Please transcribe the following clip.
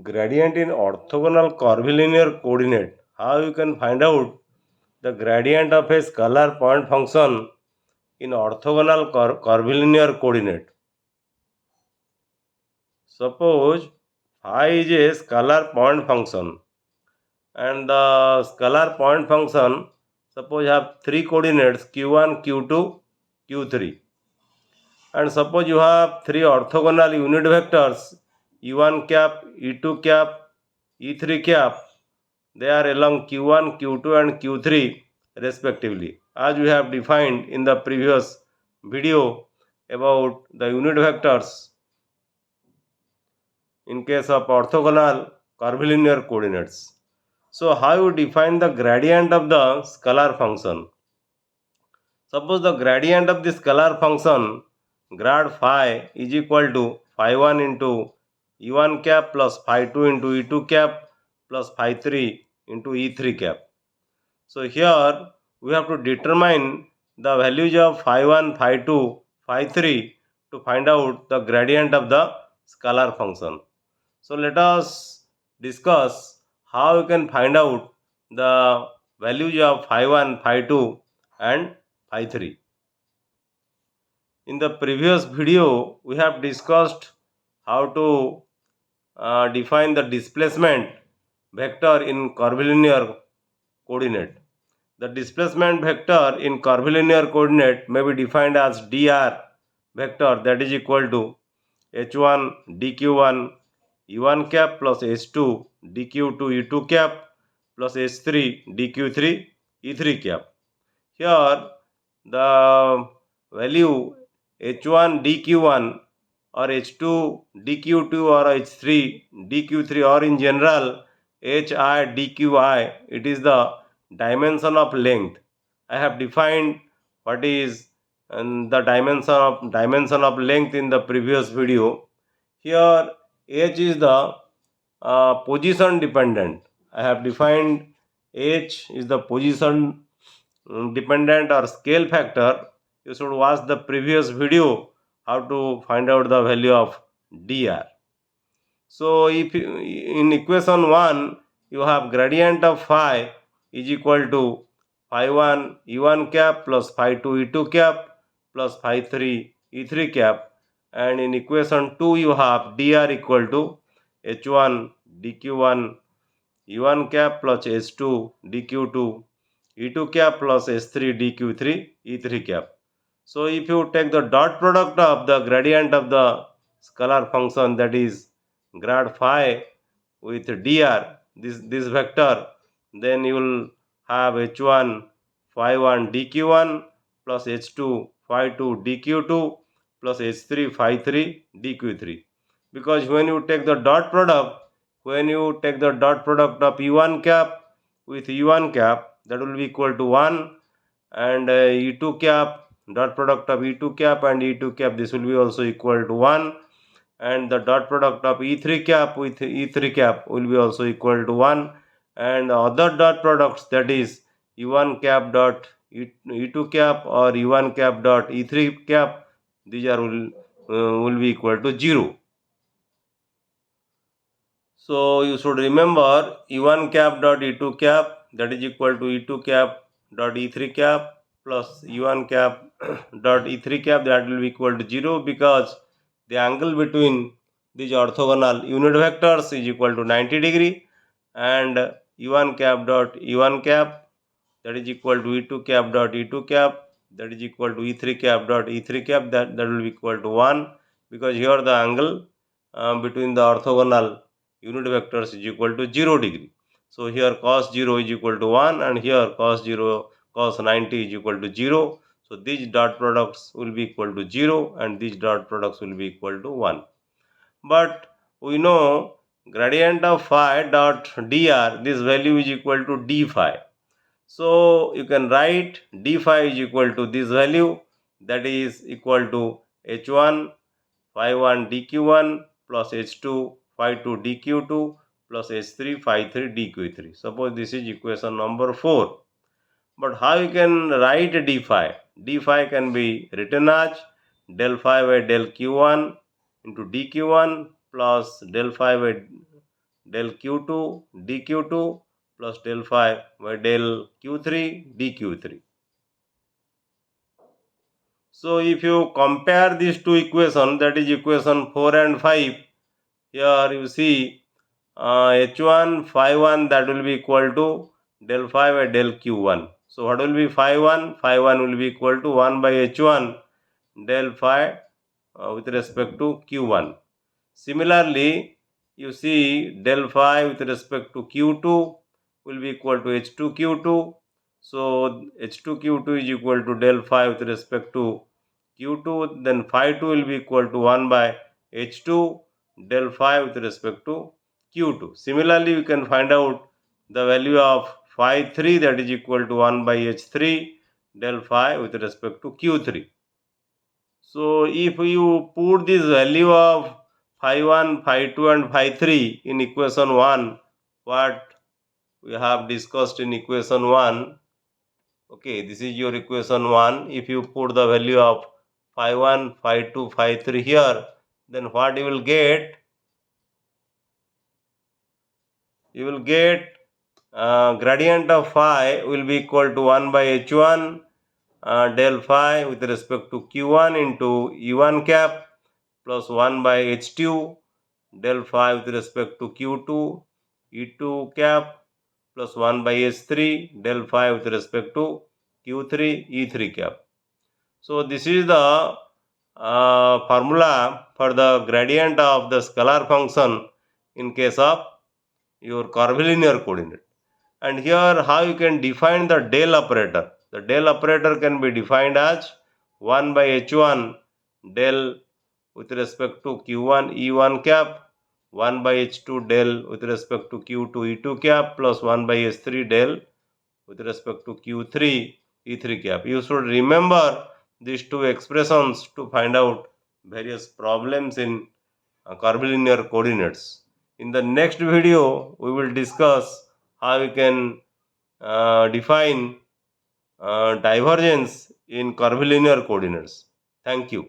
gradient in orthogonal curvilinear coordinate. How you can find out the gradient of a scalar point function in orthogonal curvilinear coordinate? Suppose phi is a scalar point function, and the scalar point function suppose have three coordinates q1, q2, q3, and suppose you have three orthogonal unit vectors e1 cap, e2 cap, e3 cap. They are along q1, q2 and q3 respectively, as we have defined in the previous video about the unit vectors in case of orthogonal curvilinear coordinates. So how you define the gradient of the scalar function? Suppose the gradient of the scalar function grad phi is equal to phi 1 into e1 cap plus phi 2 into e2 cap plus phi 3 into e3 cap. So here we have to determine the values of phi 1, phi 2, phi 3 to find out the gradient of the scalar function. So let us discuss how you can find out the values of phi 1, phi 2 and phi 3. In the previous video, we have discussed how to define the displacement vector in curvilinear coordinate. The displacement vector in curvilinear coordinate may be defined as dr vector, that is equal to h1 dq1 e1 cap plus h2 dq2 e2 cap plus h3 dq3 e3 cap. Here the value h1 dq1 or h2 dq2 or h3 dq3 or in general hi dqi, it is the dimension of length. I have defined what is the dimension of length in the previous video. Here h is the position dependent. I have defined h is the position dependent or scale factor. You should watch the previous video how to find out the value of dr. So if in equation 1 you have gradient of phi is equal to phi 1 e1 cap plus phi 2 e2 cap plus phi 3 e3 cap, and in equation 2 you have dr equal to h1 dq1 e1 cap plus h2 dq2 e2 cap plus h3 dq3 e3 cap. So if you take the dot product of the gradient of the scalar function, that is grad phi with dr, this vector, then you will have h1 phi 1 dq1 plus h2 phi 2 dq2 plus h3 phi 3 dq3. Because when you take the dot product, of e1 cap with e1 cap, that will be equal to 1, and e2 cap, dot product of e2 cap and e2 cap, this will be also equal to 1, and the dot product of e3 cap with e3 cap will be also equal to 1, and the other dot products, that is e1 cap dot e2 cap or e1 cap dot e3 cap, these are will be equal to 0. So you should remember e1 cap dot e2 cap, that is equal to e2 cap dot e3 cap plus e1 cap dot e3 cap, that will be equal to 0, because the angle between these orthogonal unit vectors is equal to 90 degree, and e1 cap dot e1 cap, that is equal to e2 cap dot e2 cap, that is equal to e3 cap dot e3 cap, that will be equal to 1, because here the angle between the orthogonal unit vectors is equal to 0 degree. So here cos 0 is equal to 1, and here cos 90 is equal to 0. So these dot products will be equal to 0 and these dot products will be equal to 1. But we know gradient of phi dot dr, this value is equal to d phi. So you can write d phi is equal to this value, that is equal to h1 phi 1 dq1 plus h2 phi 2 dq2 plus h3 phi 3 dq3. Suppose this is equation number 4. But how you can write d phi? D phi can be written as del phi by del q1 into dq1 plus del phi by del q2 dq2 plus del phi by del q3 dq3. So if you compare these two equations, that is equation 4 and 5, here you see h1 phi 1, that will be equal to del phi by del q1. So what will be phi 1? Phi 1 will be equal to 1 by h1 del phi with respect to q1. Similarly, you see del phi with respect to q2 will be equal to h2 q2. So h2 q2 is equal to del phi with respect to q2, then phi 2 will be equal to 1 by h2 del phi with respect to q2. Similarly, we can find out the value of phi 3, that is equal to 1 by h3 del phi with respect to q3. So if you put this value of phi 1, phi 2 and phi 3 in equation 1, what we have discussed in equation 1, okay, this is your equation 1. If you put the value of phi 1, phi 2, phi 3 here, then what you will get? You will get gradient of phi will be equal to 1 by h1 del phi with respect to q1 into e1 cap plus 1 by h2 del phi with respect to q2 e2 cap plus 1 by h3 del phi with respect to q3 e3 cap. So this is the formula for the gradient of the scalar function in case of your curvilinear coordinate. And here how you can define the del operator. The del operator can be defined as 1 by h1 del with respect to q1 e1 cap, 1 by h2 del with respect to q2 e2 cap plus 1 by h3 del with respect to q3 e3 cap. You should remember these two expressions to find out various problems in curvilinear coordinates. In the next video, we will discuss how we can define divergence in curvilinear coordinates. Thank you.